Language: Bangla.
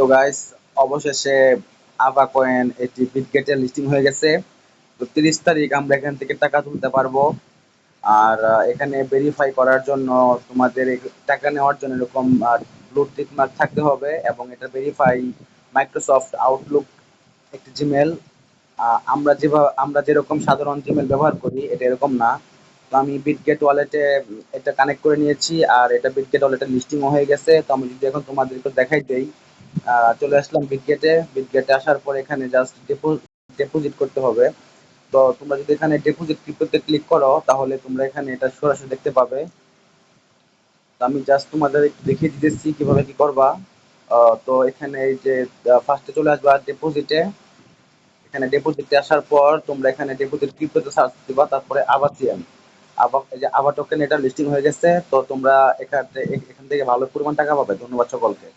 তো গাইস, অবশেষে আভা কয়েন এটি বিটগেটে লিস্টিং হয়ে গেছে। তো 30 তারিখ আমরা এখান থেকে টাকা তুলতে পারবো। আর এখানে ভেরিফাই করার জন্য তোমাদের টাকা নেওয়ার জন্য এরকম ব্লু টিক মার্ক থাকতে হবে, এবং এটা ভেরিফাই মাইক্রোসফট আউটলুক একটি জিমেল। আমরা যেরকম সাধারণ জিমেল ব্যবহার করি এটা এরকম না। তো আমি বিটগেট ওয়ালেটে এটা কানেক্ট করে নিয়েছি, আর এটা বিটগেট ওয়ালেটে লিস্টিংও হয়ে গেছে। তো আমি যদি এখন তোমাদেরকে দেখাই দেই, চলে আসলাম বিটগেটে। বিটগেটে আসার পর এখানে জাস্ট ডিপোজিট করতে হবে। তো তোমরা যদি এখানে ডিপোজিট ক্রিপ্টোতে ক্লিক করো তাহলে তোমরা এখানে এটা সরাসরি দেখতে পাবে। তো আমি জাস্ট তোমাদের একটু দেখিয়ে দিতেছি কিভাবে কি করবা। তো এখানে এই যে ফার্স্টে চলে আসবা ডিপোজিটে। এখানে ডিপোজিটে আসার পর তোমরা এখানে ডিপোজিট ক্রিপ্টোতে সার্চ দিবা, তারপরে আবাসিয়ান এই যে আবার টোকেন এটা লিস্টিং হয়ে গেছে। তো তোমরা এখান থেকে ভালো পরিমাণ টাকা পাবে। ধন্যবাদ সকলকে।